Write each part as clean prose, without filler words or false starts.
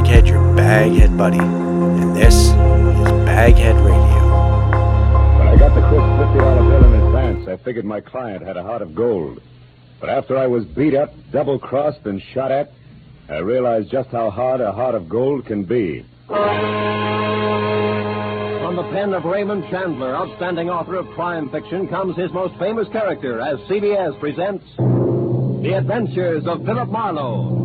BagHead, your baghead buddy, and this is BagHead Radio. When I got the crisp $50 bill in advance, I figured my client had a heart of gold. But after I was beat up, double-crossed, and shot at, I realized just how hard a heart of gold can be. From the pen of Raymond Chandler, outstanding author of crime fiction, comes his most famous character as CBS presents The Adventures of Philip Marlowe.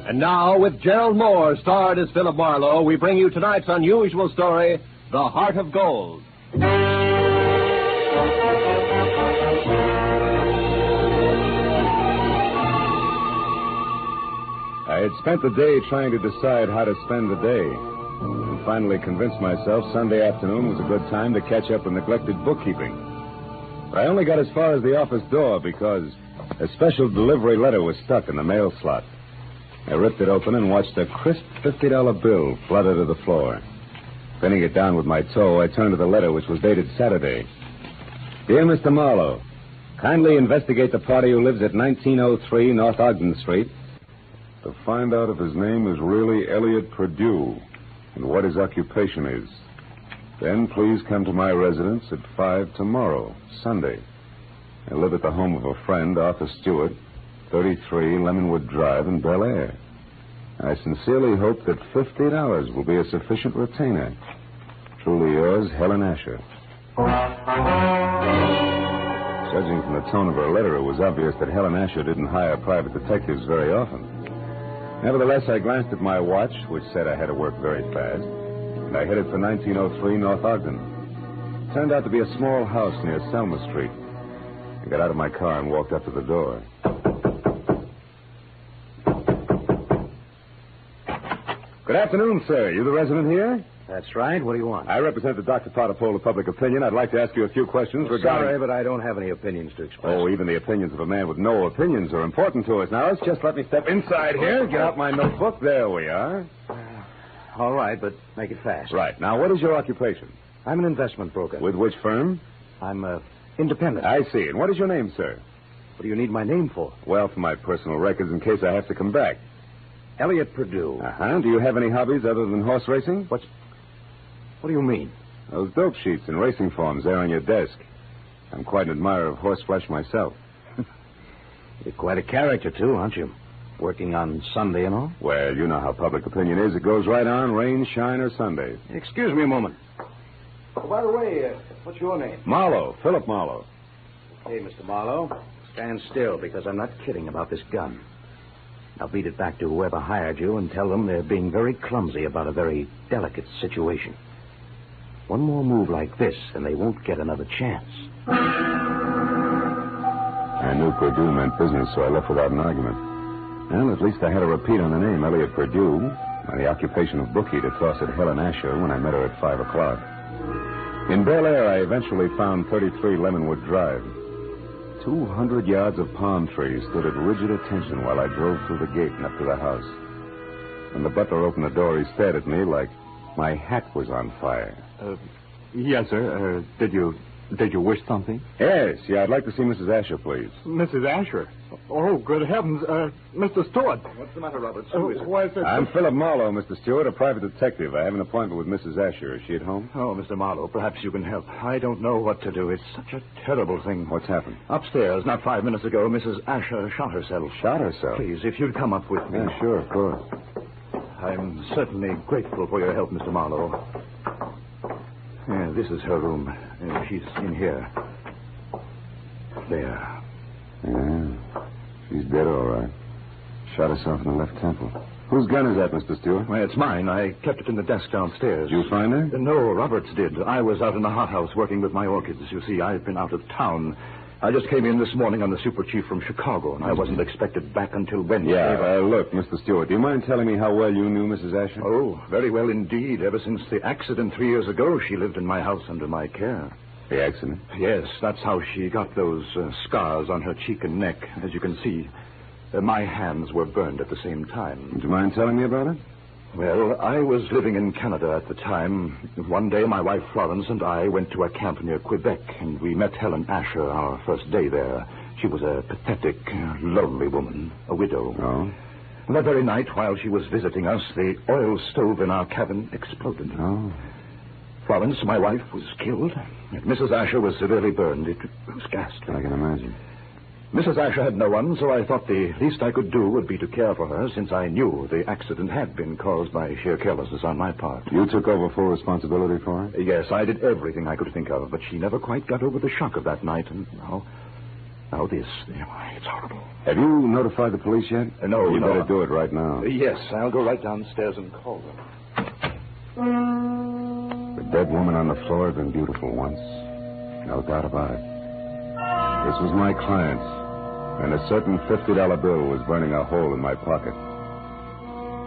And now, with Gerald Moore, starred as Philip Marlowe, we bring you tonight's unusual story, The Heart of Gold. I had spent the day trying to decide how to spend the day, and finally convinced myself Sunday afternoon was a good time to catch up with neglected bookkeeping. But I only got as far as the office door because a special delivery letter was stuck in the mail slot. I ripped it open and watched a crisp $50 bill flutter to the floor. Pinning it down with my toe, I turned to the letter, which was dated Saturday. Dear Mr. Marlowe, kindly investigate the party who lives at 1903 North Ogden Street to find out if his name is really Elliot Perdue and what his occupation is. Then please come to my residence at 5 tomorrow, Sunday. I live at the home of a friend, Arthur Stewart, 33 Lemonwood Drive in Bel Air. I sincerely hope that $50 will be a sufficient retainer. Truly yours, Helen Asher. Judging from the tone of her letter, it was obvious that Helen Asher didn't hire private detectives very often. Nevertheless, I glanced at my watch, which said I had to work very fast, and I headed for 1903 North Ogden. It turned out to be a small house near Selma Street. I got out of my car and walked up to the door. Good afternoon, sir. You the resident here? That's right. What do you want? I represent the Dr. Potter poll of public opinion. I'd like to ask you a few questions regarding... Sorry, but I don't have any opinions to express. Oh, even the opinions of a man with no opinions are important to us. Now, let's just let me step inside here, get out my notebook. There we are. All right, but make it fast. Right. Now, what is your occupation? I'm an investment broker. With which firm? I'm independent. I see. And what is your name, sir? What do you need my name for? Well, for my personal records in case I have to come back. Elliot Perdue. Uh-huh. Do you have any hobbies other than horse racing? What do you mean? Those dope sheets and racing forms there on your desk. I'm quite an admirer of horseflesh myself. You're quite a character, too, aren't you? Working on Sunday and all? Well, you know how public opinion is. It goes right on, rain, shine, or Sunday. Excuse me a moment. Oh, by the way, what's your name? Marlowe, Philip Marlowe. Okay, Mr. Marlowe. Stand still, because I'm not kidding about this gun. Now beat it back to whoever hired you and tell them they're being very clumsy about a very delicate situation. One more move like this, and they won't get another chance. I knew Perdue meant business, so I left without an argument. Well, at least I had a repeat on the name, Elliot Perdue, and the occupation of bookie to toss at Helen Asher when I met her at 5 o'clock. In Bel Air, I eventually found 33 Lemonwood Drive. 200 yards of palm trees stood at rigid attention while I drove through the gate and up to the house. When the butler opened the door, he stared at me like my hat was on fire. Yes, sir. Did you wish something? Yes, I'd like to see Mrs. Asher, please. Mrs. Asher? Oh, good heavens. Mr. Stewart. What's the matter, Roberts? Why is it? I'm Philip Marlowe, Mr. Stewart, a private detective. I have an appointment with Mrs. Asher. Is she at home? Oh, Mr. Marlowe, perhaps you can help. I don't know what to do. It's such a terrible thing. What's happened? Upstairs, not 5 minutes ago, Mrs. Asher shot herself. Shot herself? Please, if you'd come up with me. Yeah, sure, of course. I'm certainly grateful for your help, Mr. Marlowe. Yeah, this is her room. She's in here. There. Yeah, she's dead, all right. Shot herself in the left temple. Whose gun is that, Mr. Stewart? Well, it's mine. I kept it in the desk downstairs. Did you find her? No, Roberts did. I was out in the hothouse working with my orchids. You see, I've been out of town. I just came in this morning on the super chief from Chicago, and I wasn't expected back until Wednesday. Yeah, look, Mr. Stewart, do you mind telling me how well you knew Mrs. Asher? Oh, very well indeed. Ever since the accident 3 years ago, she lived in my house under my care. The accident? Yes, that's how she got those scars on her cheek and neck. As you can see, my hands were burned at the same time. Would you mind telling me about it? Well, I was living in Canada at the time. One day, my wife Florence and I went to a camp near Quebec, and we met Helen Asher our first day there. She was a pathetic, lonely woman, a widow. Oh? That very night, while she was visiting us, the oil stove in our cabin exploded. Oh. Florence, my wife, was killed, and Mrs. Asher was severely burned. It was ghastly. I can imagine. Mrs. Asher had no one, so I thought the least I could do would be to care for her, since I knew the accident had been caused by sheer carelessness on my part. You took over full responsibility for her? Yes, I did everything I could think of, but she never quite got over the shock of that night, and now this. It's horrible. Have you notified the police yet? No, You no. better do it right now. Yes, I'll go right downstairs and call them. The dead woman on the floor had been beautiful once. No doubt about it. This was my client, and a certain $50 bill was burning a hole in my pocket.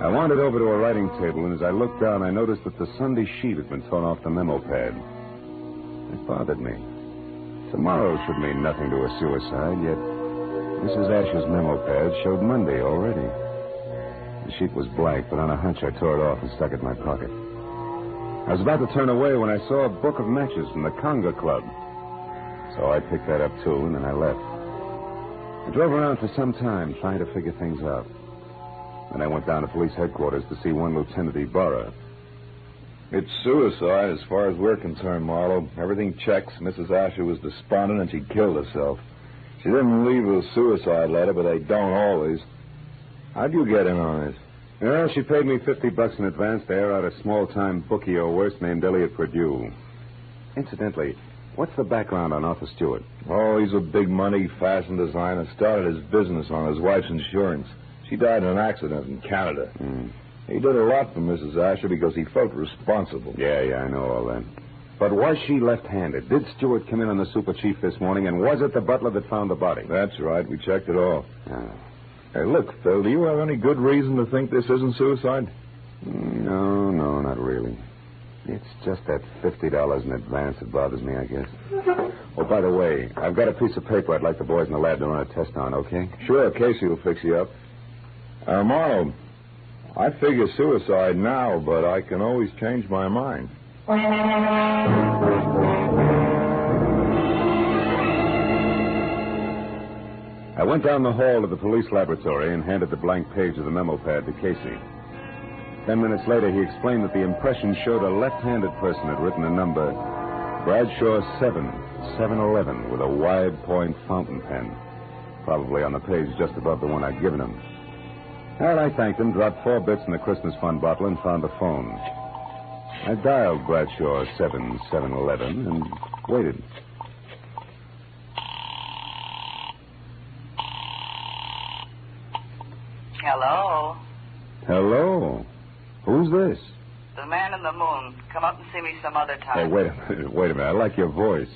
I wandered over to a writing table, and as I looked down, I noticed that the Sunday sheet had been torn off the memo pad. It bothered me. Tomorrow should mean nothing to a suicide, yet Mrs. Asher's memo pad showed Monday already. The sheet was blank, but on a hunch I tore it off and stuck it in my pocket. I was about to turn away when I saw a book of matches from the Conga Club. So I picked that up, too, and then I left. I drove around for some time trying to figure things out. Then I went down to police headquarters to see one Lieutenant Ibarra. It's suicide as far as we're concerned, Marlowe. Everything checks. Mrs. Asher was despondent and she killed herself. She didn't leave a suicide letter, but they don't always. How'd you get in on this? Well, she paid me $50 in advance to air out a small-time bookie or worse named Elliot Purdue. Incidentally, what's the background on Arthur Stewart? Oh, he's a big-money fashion designer. Started his business on his wife's insurance. She died in an accident in Canada. He did a lot for Mrs. Asher because he felt responsible. Yeah, I know all that. But was she left-handed? Did Stewart come in on the super chief this morning, and was it the butler that found the body? That's right. We checked it all. Oh. Hey, look, Phil, do you have any good reason to think this isn't suicide? No, not really. It's just that $50 in advance that bothers me, I guess. Oh, by the way, I've got a piece of paper I'd like the boys in the lab to run a test on, okay? Sure, Casey will fix you up. Marlowe, I figure suicide now, but I can always change my mind. I went down the hall to the police laboratory and handed the blank page of the memo pad to Casey. 10 minutes later, he explained that the impression showed a left-handed person had written a number, Bradshaw 711, with a wide point fountain pen, probably on the page just above the one I'd given him. Well, I thanked him, dropped 4 bits in the Christmas fund bottle, and found the phone. I dialed Bradshaw 711 and waited. Hello? Hello? Who's this? The man in the moon. Come up and see me some other Hey, time. wait a minute. I like your voice.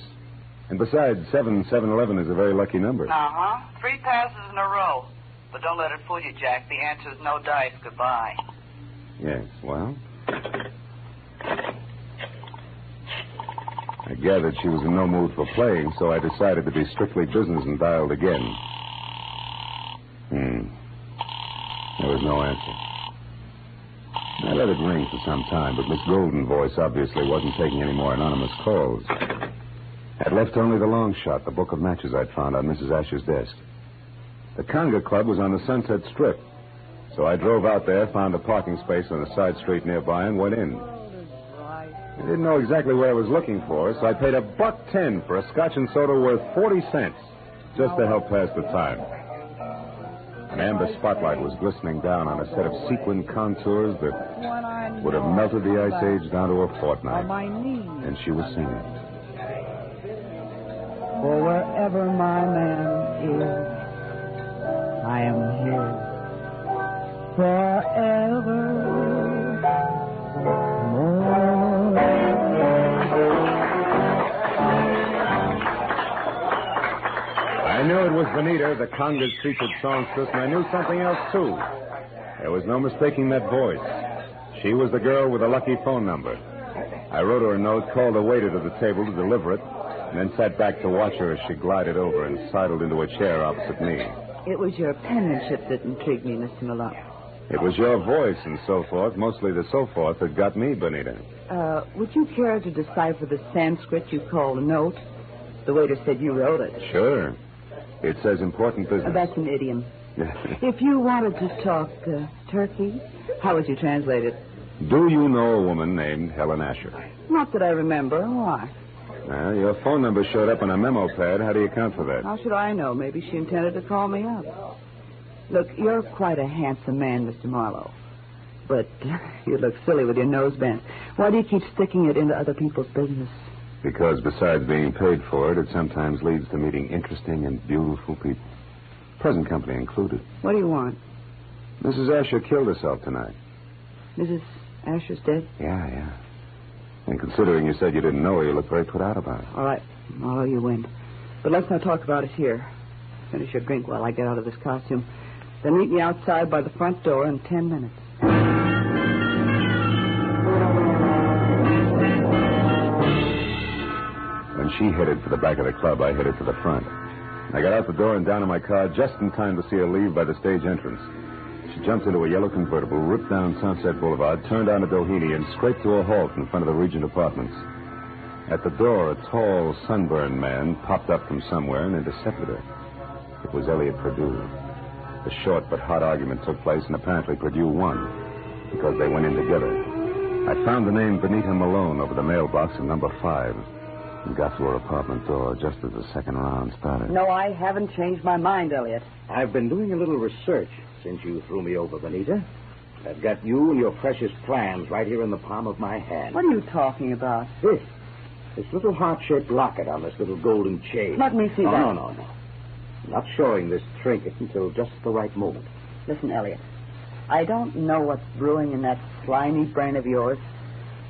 And besides, 711 is a very lucky number. Uh-huh. 3 passes in a row. But don't let it fool you, Jack. The answer is no dice. Goodbye. Yes, well? I gathered she was in no mood for playing, so I decided to be strictly business and dialed again. There was no answer. I let it ring for some time, but Miss Golden's voice obviously wasn't taking any more anonymous calls. I'd left only the long shot, the book of matches I'd found on Mrs. Asher's desk. The Conga Club was on the Sunset Strip, so I drove out there, found a parking space on a side street nearby, and went in. I didn't know exactly what I was looking for, so I paid $1.10 for a scotch and soda worth 40 cents, just to help pass the time. An amber spotlight was glistening down on a set of sequin contours that would have melted the Ice Age down to a fortnight. And she was singing. For wherever my man is, I am here forevermore. I knew it was Bonita, the Conga's featured songstress, and I knew something else, too. There was no mistaking that voice. She was the girl with the lucky phone number. I wrote her a note, called a waiter to the table to deliver it, and then sat back to watch her as she glided over and sidled into a chair opposite me. It was your penmanship that intrigued me, Mr. Malone. It was your voice and so forth, mostly the so forth, that got me, Benita. Would you care to decipher the Sanskrit you call a note? The waiter said you wrote it. Sure. It says important business. That's an idiom. If you wanted to talk turkey, how would you translate it? Do you know a woman named Helen Asher? Not that I remember. Why? Well, your phone number showed up on a memo pad. How do you account for that? How should I know? Maybe she intended to call me up. Look, you're quite a handsome man, Mr. Marlowe. But you look silly with your nose bent. Why do you keep sticking it into other people's business? Because besides being paid for it, it sometimes leads to meeting interesting and beautiful people. Present company included. What do you want? Mrs. Asher killed herself tonight. Mrs. Asher's dead? Yeah. And considering you said you didn't know her, you look very put out about it. All right. Marlowe, you win. But let's not talk about it here. Finish your drink while I get out of this costume. Then meet me outside by the front door in 10 minutes. When she headed for the back of the club, I headed for the front. I got out the door and down in my car just in time to see her leave by the stage entrance. She jumped into a yellow convertible, ripped down Sunset Boulevard, turned onto Doheny, and scraped to a halt in front of the Regent Apartments. At the door, a tall, sunburned man popped up from somewhere and intercepted her. It was Elliot Perdue. A short but hot argument took place, and apparently Perdue won, because they went in together. I found the name Benita Malone over the mailbox in number 5, and got to her apartment door just as the second round started. No, I haven't changed my mind, Elliot. I've been doing a little research since you threw me over, Benita. I've got you and your precious plans right here in the palm of my hand. What are you talking about? This little heart-shaped locket on this little golden chain. Let me see that. No. I'm not showing this trinket until just the right moment. Listen, Elliot, I don't know what's brewing in that slimy brain of yours.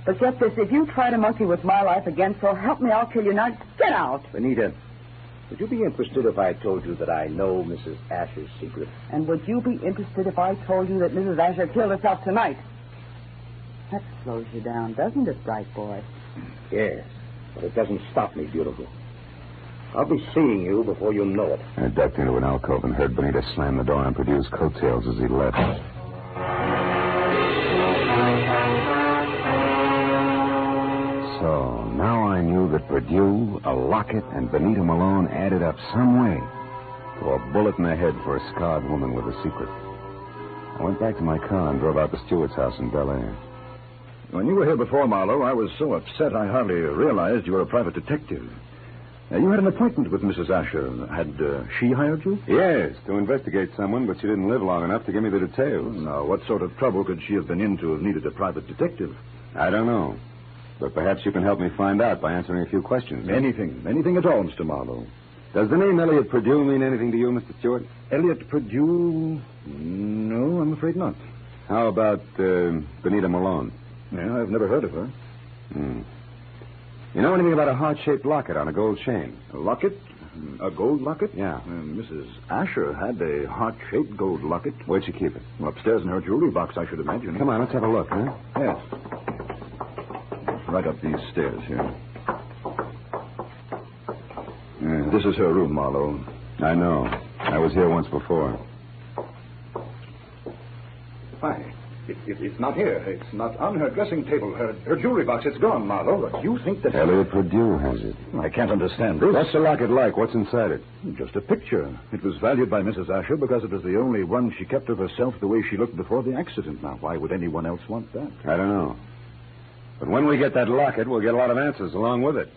But get this, if you try to monkey with my life again, so help me, I'll kill you. Now, get out. Benita, would you be interested if I told you that I know Mrs. Asher's secret? And would you be interested if I told you that Mrs. Asher killed herself tonight? That slows you down, doesn't it, bright boy? Yes, but it doesn't stop me, beautiful. I'll be seeing you before you know it. I ducked into an alcove and heard Benita slam the door on Perdue's coattails as he left. So, now I knew that Perdue, a locket, and Benita Malone added up some way to a bullet in the head for a scarred woman with a secret. I went back to my car and drove out to Stewart's house in Bel Air. When you were here before, Marlowe, I was so upset I hardly realized you were a private detective. You had an appointment with Mrs. Asher. Had she hired you? Yes, to investigate someone, but she didn't live long enough to give me the details. Now, what sort of trouble could she have been in to have needed a private detective? I don't know. But perhaps you can help me find out by answering a few questions. Anything at all, Mr. Marlowe. Does the name Elliot Perdue mean anything to you, Mr. Stewart? Elliot Perdue? No, I'm afraid not. How about Benita Malone? Yeah, I've never heard of her. You know anything about a heart-shaped locket on a gold chain? A locket? A gold locket? Yeah. Mrs. Asher had a heart-shaped gold locket. Where'd she keep it? Well, upstairs in her jewelry box, I should imagine. Come on, let's have a look, huh? Yes. Right up these stairs here. This is her room, Marlowe. I know. I was here once before. Why? It's not here. It's not on her dressing table. Her jewelry box, it's gone, Marlowe. But you think that... Elliot Perdue has it. I can't understand this. What's the locket like? What's inside it? Just a picture. It was valued by Mrs. Asher because it was the only one she kept of herself the way she looked before the accident. Now, why would anyone else want that? I don't know. But when we get that locket, we'll get a lot of answers along with it.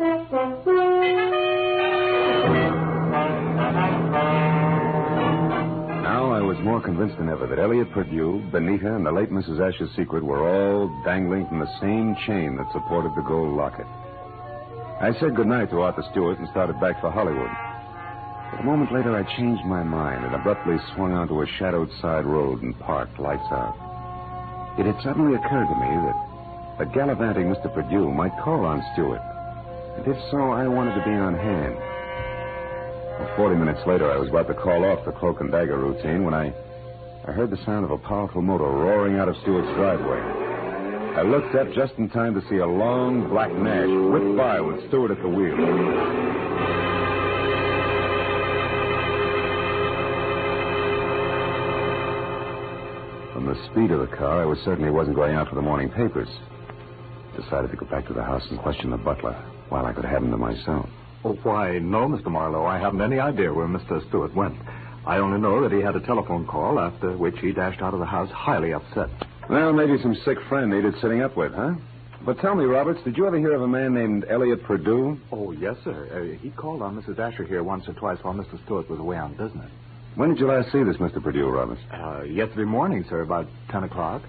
Now I was more convinced than ever that Elliot Perdue, Benita, and the late Mrs. Asher's secret were all dangling from the same chain that supported the gold locket. I said goodnight to Arthur Stewart and started back for Hollywood. But a moment later, I changed my mind and abruptly swung onto a shadowed side road and parked, lights out. It had suddenly occurred to me that the gallivanting Mr. Perdue might call on Stewart. And if so, I wanted to be on hand. Well, 40 minutes later, I was about to call off the cloak and dagger routine when I heard the sound of a powerful motor roaring out of Stewart's driveway. I looked up just in time to see a long black Nash whip by with Stewart at the wheel. The the speed of the car, I was certain he wasn't going out for the morning papers. Decided to go back to the house and question the butler while I could have him to myself. Oh, why, no, Mr. Marlowe. I haven't any idea where Mr. Stewart went. I only know that he had a telephone call, after which he dashed out of the house highly upset. Well, maybe some sick friend needed sitting up with, huh? But tell me, Roberts, did you ever hear of a man named Elliot Perdue? Oh, yes, sir. He called on Mrs. Asher here once or twice while Mr. Stewart was away on business. When did you last see this Mr. Perdue, Roberts? Yesterday morning, sir, about 10 o'clock.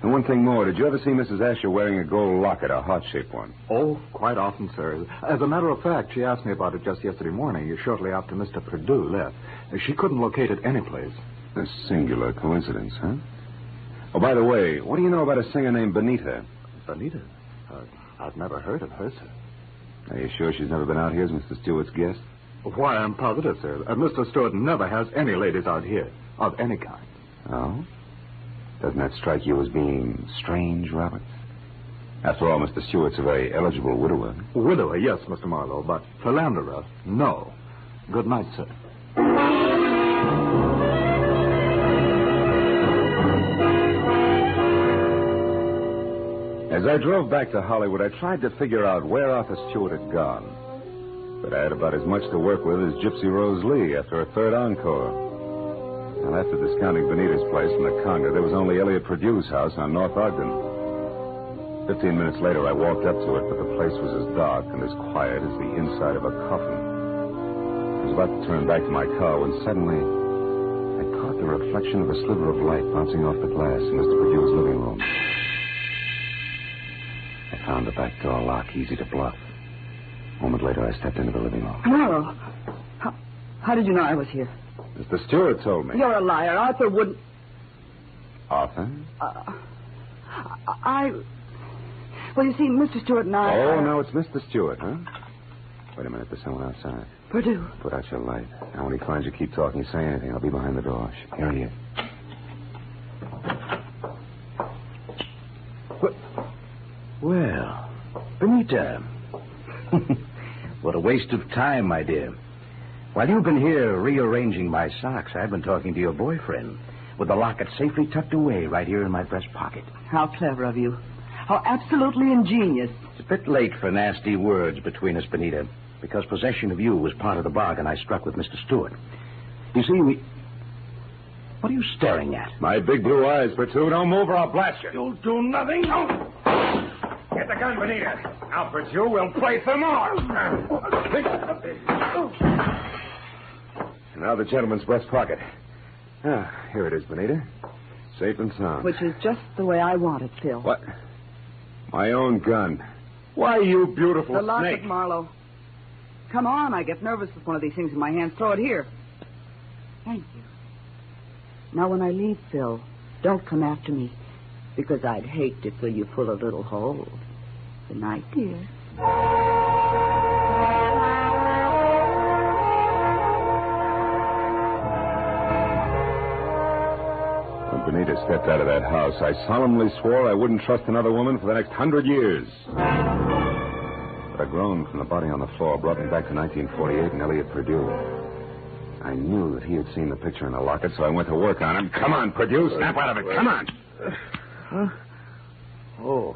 And one thing more, did you ever see Mrs. Asher wearing a gold locket, a heart-shaped one? Oh, quite often, sir. As a matter of fact, she asked me about it just yesterday morning, shortly after Mr. Perdue left. She couldn't locate it anyplace. A singular coincidence, huh? Oh, by the way, what do you know about a singer named Benita? Benita? I've never heard of her, sir. Are you sure she's never been out here as Mr. Stewart's guest? Why, I'm positive, sir. Mr. Stewart never has any ladies out here, of any kind. Oh? Doesn't that strike you as being strange, Roberts? After all, Mr. Stewart's a very eligible widower. Widower, yes, Mr. Marlowe, but philanderer, no. Good night, sir. As I drove back to Hollywood, I tried to figure out where Arthur Stewart had gone. But I had about as much to work with as Gypsy Rose Lee after a third encore. Well, after discounting Benita's place in the Conga, there was only Elliot Perdue's house on North Ogden. 15 minutes later, I walked up to it, but the place was as dark and as quiet as the inside of a coffin. I was about to turn back to my car when suddenly I caught the reflection of a sliver of light bouncing off the glass in Mr. Perdue's living room. I found the back door lock easy to bluff. A moment later, I stepped into the living room. Marlowe, how did you know I was here? Mr. Stewart told me. You're a liar. Arthur wouldn't... Arthur? Well, you see, Mr. Stewart and I... Oh, no, it's Mr. Stewart, huh? Wait a minute, there's someone outside. Perdue. Put out your light. Now, when he finds you, keep talking. Say anything. I'll be behind the door. Here he is. Well, Benita. What a waste of time, my dear. While you've been here rearranging my socks, I've been talking to your boyfriend with the locket safely tucked away right here in my breast pocket. How clever of you. How absolutely ingenious. It's a bit late for nasty words between us, Benita, because possession of you was part of the bargain I struck with Mr. Stewart. You see, What are you staring at? My big blue eyes, Perdue. Don't move or I'll blast you. You'll do nothing. No. Get the gun, Benita. Now, Perdue, we'll play some more. Now the gentleman's breast pocket. Here it is, Benita. Safe and sound. Which is just the way I want it, Phil. What? My own gun. Why, you beautiful The locket, snake. Marlowe. Come on, I get nervous with one of these things in my hand. Throw it here. Thank you. Now, when I leave, Phil, don't come after me, because I'd hate to fill you full of little holes. Good night, dear. When Benita stepped out of that house, I solemnly swore I wouldn't trust another woman for the next 100 years. But a groan from the body on the floor brought me back to 1948 and Elliot Perdue. I knew that he had seen the picture in the locket, so I went to work on him. Come on, Perdue, snap out of it. Come on. Huh? Oh,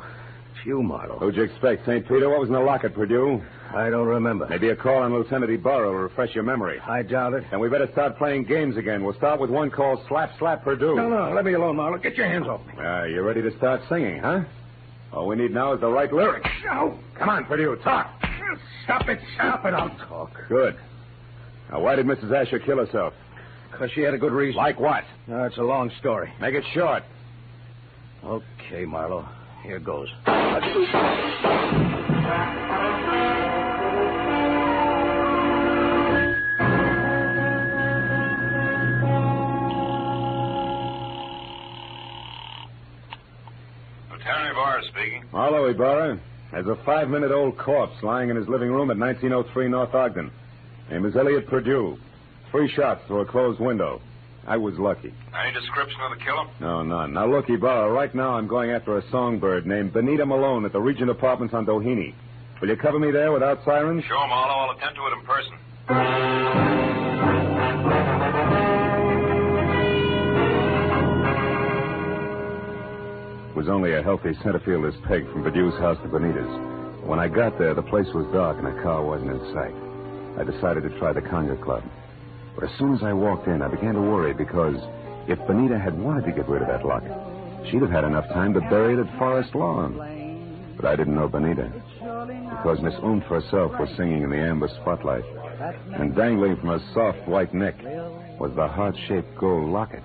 it's you, Marlowe. Who'd you expect, St. Peter? What was in the locket, Perdue? I don't remember. Maybe a call on Lieutenant Ibarra will refresh your memory. I doubt it. Then we better start playing games again. We'll start with one called Slap, Slap, Perdue. No, let me alone, Marlowe. Get your hands off me. You ready to start singing, huh? All we need now is the right lyrics. No. Come on, Perdue, talk. Stop it. I'll talk. Good. Now, why did Mrs. Asher kill herself? Because she had a good reason. Like what? It's a long story. Make it short. Okay, Marlowe. Here goes. Lieutenant Ibarra speaking. Marlowe, Ibarra. There's a 5-minute-old corpse lying in his living room at 1903 North Ogden. Name is Elliot Perdue. 3 shots through a closed window. I was lucky. Any description of the killer? No, none. Now, look, Ibarra, right now I'm going after a songbird named Benita Malone at the Regent Apartments on Doheny. Will you cover me there without sirens? Sure, Marlowe. I'll attend to it in person. was only a healthy center fielder's peg from Bedew's house to Benita's. When I got there, the place was dark and a car wasn't in sight. I decided to try the Conga Club. But as soon as I walked in, I began to worry because if Benita had wanted to get rid of that locket, she'd have had enough time to bury it at Forest Lawn. But I didn't know Benita, because Miss Oomph herself was singing in the amber spotlight, and dangling from her soft white neck was the heart-shaped gold locket.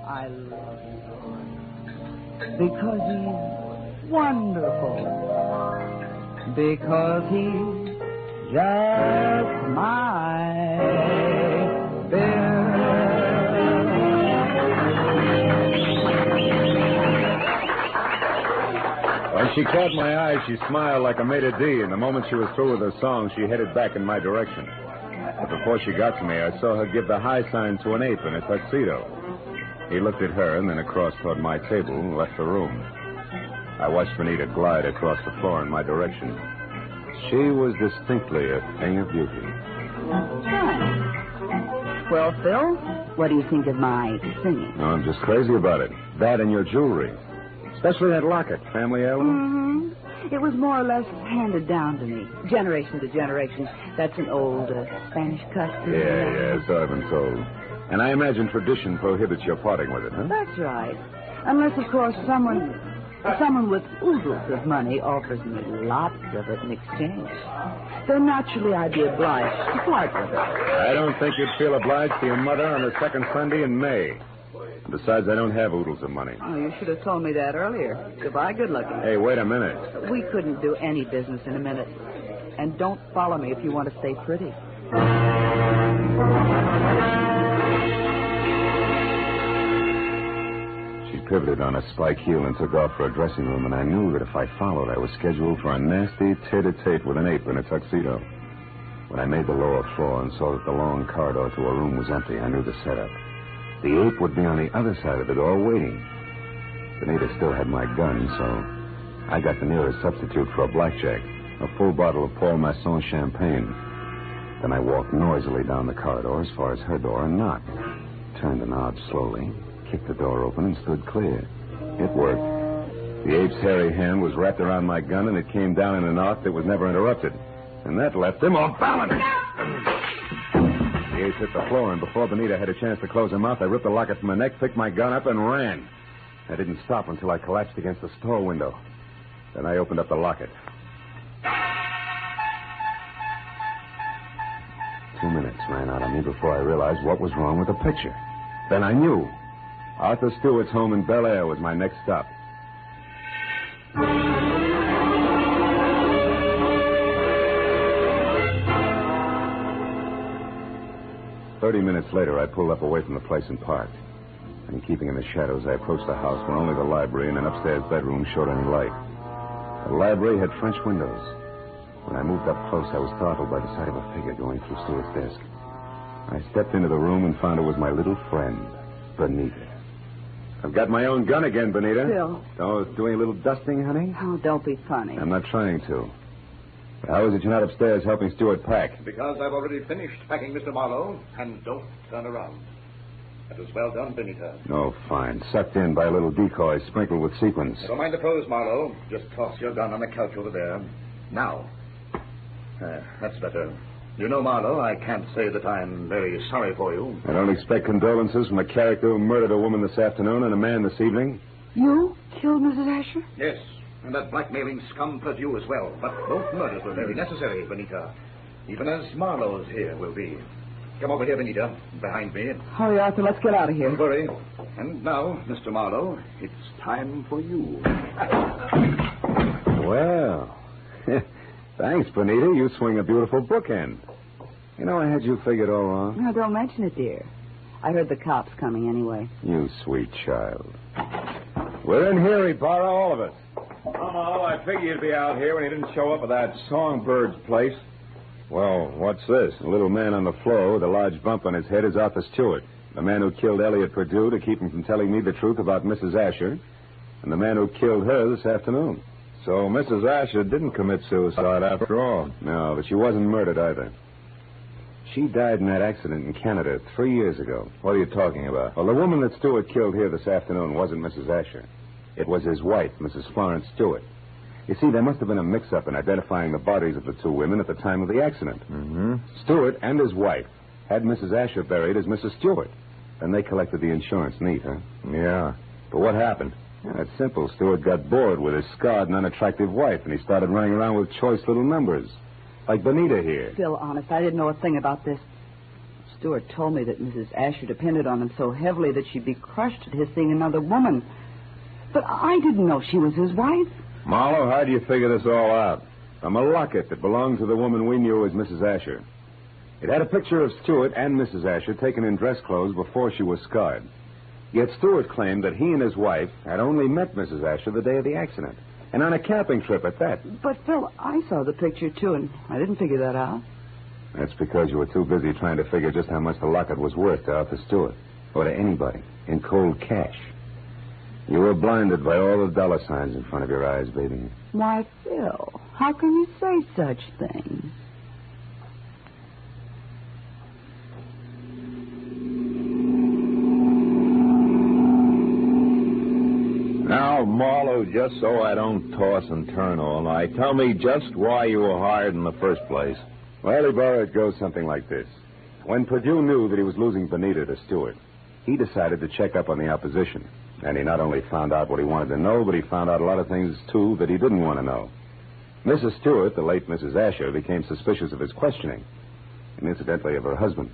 I love you because he's wonderful, because he's just my Bill. When she caught my eye, she smiled like a maitre d', and the moment she was through with her song, she headed back in my direction. But before she got to me, I saw her give the high sign to an ape in a tuxedo. He looked at her and then across toward my table and left the room. I watched Benita glide across the floor in my direction. She was distinctly a thing of beauty. Well, Phil, what do you think of my singing? Oh, I'm just crazy about it. That and your jewelry. Especially that locket, family heirloom. Mm-hmm. It was more or less handed down to me, generation to generation. That's an old Spanish custom. Yeah, so I've been told. And I imagine tradition prohibits your parting with it, huh? That's right. Unless, of course, someone with oodles of money offers me lots of it in exchange. Then naturally I'd be obliged to part with it. I don't think you'd feel obliged to your mother on the second Sunday in May. Besides, I don't have oodles of money. Oh, you should have told me that earlier. Goodbye, good looking. Hey, wait a minute. We couldn't do any business in a minute. And don't follow me if you want to stay pretty. She pivoted on a spike heel and took off for a dressing room, and I knew that if I followed, I was scheduled for a nasty tete-a-tete with an ape in a tuxedo. When I made the lower floor and saw that the long corridor to her room was empty, I knew the setup. The ape would be on the other side of the door waiting. Benita still had my gun, so I got the nearest substitute for a blackjack, a full bottle of Paul Masson champagne. Then I walked noisily down the corridor as far as her door and knocked. Turned the knob slowly, kicked the door open, and stood clear. It worked. The ape's hairy hand was wrapped around my gun, and it came down in an arc that was never interrupted. And that left him off balance. The ape hit the floor, and before Benita had a chance to close her mouth, I ripped the locket from her neck, picked my gun up, and ran. I didn't stop until I collapsed against the store window. Then I opened up the locket. 2 minutes ran out on me before I realized what was wrong with the picture. Then I knew. Arthur Stewart's home in Bel Air was my next stop. 30 minutes later, I pulled up away from the place and parked. And keeping in the shadows, I approached the house where only the library and an upstairs bedroom showed any light. The library had French windows. When I moved up close, I was startled by the sight of a figure going through Stewart's desk. I stepped into the room and found it was my little friend, Benita. I've got my own gun again, Benita. Phil. Oh, doing a little dusting, honey? Oh, don't be funny. I'm not trying to. How is it you're not upstairs helping Stewart pack? Because I've already finished packing, Mr. Marlowe, and don't turn around. That was well done, Benita. Oh, fine. Sucked in by a little decoy sprinkled with sequins. Never mind the pose, Marlowe. Just toss your gun on the couch over there. Now. That's better. You know, Marlowe, I can't say that I'm very sorry for you. I don't expect condolences from a character who murdered a woman this afternoon and a man this evening. You killed Mrs. Asher? Yes, and that blackmailing scum Purdue as well. But both murders were very necessary, Benita. Even as Marlowe's here will be. Come over here, Benita, behind me. Hurry, Arthur, let's get out of here. Don't worry. And now, Mr. Marlowe, it's time for you. Well, thanks, Benita. You swing a beautiful bookend. You know, I had you figured all wrong. No, don't mention it, dear. I heard the cops coming anyway. You sweet child. We're in here, Ibarra, all of us. Oh, Marlowe, I figured you'd be out here when you didn't show up at that Songbird's place. Well, what's this? A little man on the floor with a large bump on his head is Arthur Stewart, the man who killed Elliot Purdue to keep him from telling me the truth about Mrs. Asher, and the man who killed her this afternoon. So Mrs. Asher didn't commit suicide after all. No, but she wasn't murdered either. She died in that accident in Canada 3 years ago. What are you talking about? Well, the woman that Stewart killed here this afternoon wasn't Mrs. Asher. It was his wife, Mrs. Florence Stewart. You see, there must have been a mix-up in identifying the bodies of the two women at the time of the accident. Mm-hmm. Stewart and his wife had Mrs. Asher buried as Mrs. Stewart. Then they collected the insurance. Neat, huh? Yeah. But what happened? Yeah, it's simple. Stewart got bored with his scarred and unattractive wife, and he started running around with choice little numbers. Like Benita here. Phil, honest, I didn't know a thing about this. Stewart told me that Mrs. Asher depended on him so heavily that she'd be crushed at his seeing another woman. But I didn't know she was his wife. Marlowe, how do you figure this all out? From a locket that belonged to the woman we knew as Mrs. Asher. It had a picture of Stewart and Mrs. Asher taken in dress clothes before she was scarred. Yet Stewart claimed that he and his wife had only met Mrs. Asher the day of the accident, and on a camping trip at that. But, Phil, I saw the picture, too, and I didn't figure that out. That's because you were too busy trying to figure just how much the locket was worth to Arthur Stewart, or to anybody, in cold cash. You were blinded by all the dollar signs in front of your eyes, baby. Why, Phil, how can you say such things? Now, Marlowe, just so I don't toss and turn all night, tell me just why you were hired in the first place. Well, Ibarra, it goes something like this. When Purdue knew that he was losing Benita to Stewart, he decided to check up on the opposition. And he not only found out what he wanted to know, but he found out a lot of things, too, that he didn't want to know. Mrs. Stewart, the late Mrs. Asher, became suspicious of his questioning, and incidentally of her husband.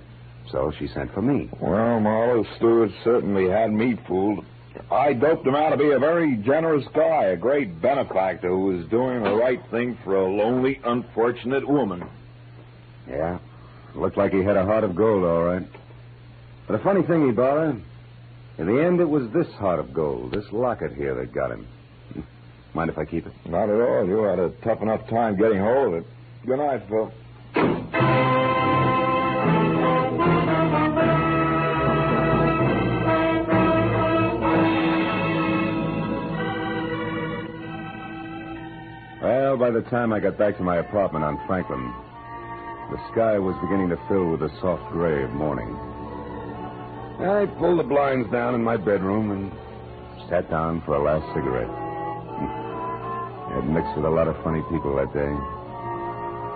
So she sent for me. Well, Marlowe, Stewart certainly had me fooled. I doped him out to be a very generous guy, a great benefactor who was doing the right thing for a lonely, unfortunate woman. Yeah, looked like he had a heart of gold, all right. But a funny thing, Ibarra, in the end, it was this heart of gold, this locket here, that got him. Mind if I keep it? Not at all. You had a tough enough time getting hold of it. Good night, Phil. Well, by the time I got back to my apartment on Franklin, the sky was beginning to fill with the soft gray of morning. I pulled the blinds down in my bedroom and sat down for a last cigarette. I had mixed with a lot of funny people that day.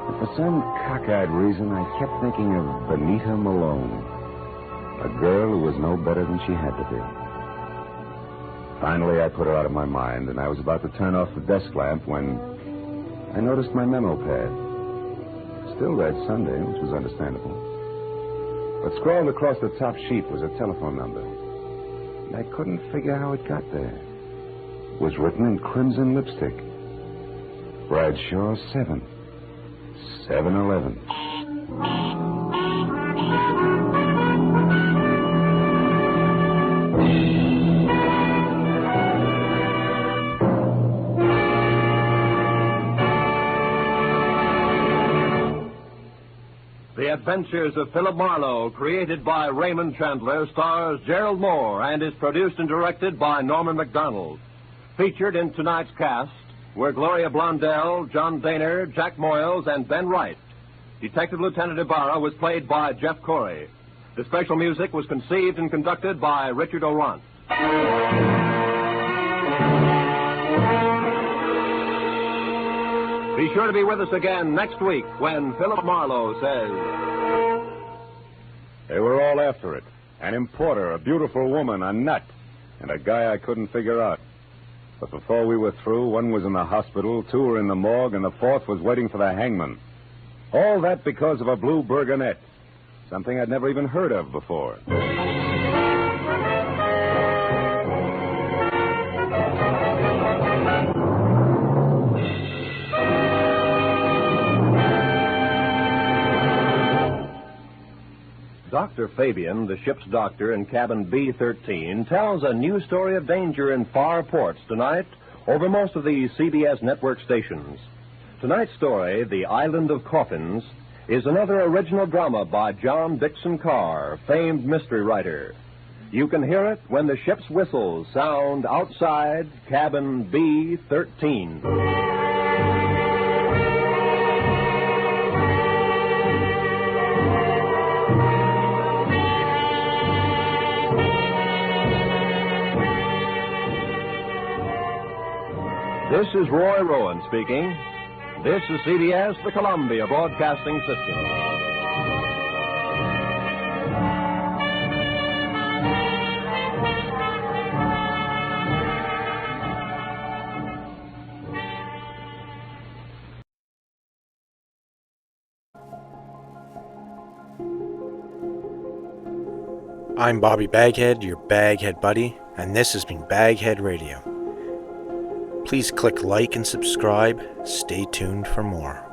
But for some cockeyed reason, I kept thinking of Benita Malone, a girl who was no better than she had to be. Finally, I put her out of my mind, and I was about to turn off the desk lamp when I noticed my memo pad. Still read Sunday, which was understandable. But scrawled across the top sheet was a telephone number. And I couldn't figure how it got there. It was written in crimson lipstick. Bradshaw 7. 7-Eleven. The Adventures of Philip Marlowe, created by Raymond Chandler, stars Gerald Moore and is produced and directed by Norman MacDonald. Featured in tonight's cast were Gloria Blondell, John Daner, Jack Moyles, and Ben Wright. Detective Lieutenant Ibarra was played by Jeff Corey. The special music was conceived and conducted by Richard Orant. Be sure to be with us again next week when Philip Marlowe says... They were all after it. An importer, a beautiful woman, a nut, and a guy I couldn't figure out. But before we were through, one was in the hospital, two were in the morgue, and the fourth was waiting for the hangman. All that because of a blue burgonette, something I'd never even heard of before. Dr. Fabian, the ship's doctor in cabin B-13, tells a new story of danger in far ports tonight over most of the CBS network stations. Tonight's story, The Island of Coffins, is another original drama by John Dixon Carr, famed mystery writer. You can hear it when the ship's whistles sound outside cabin B-13. This is Roy Rowan speaking. This is CBS, the Columbia Broadcasting System. I'm Bobby Baghead, your Baghead buddy, and this has been BagHead Radio. Please click like and subscribe. Stay tuned for more.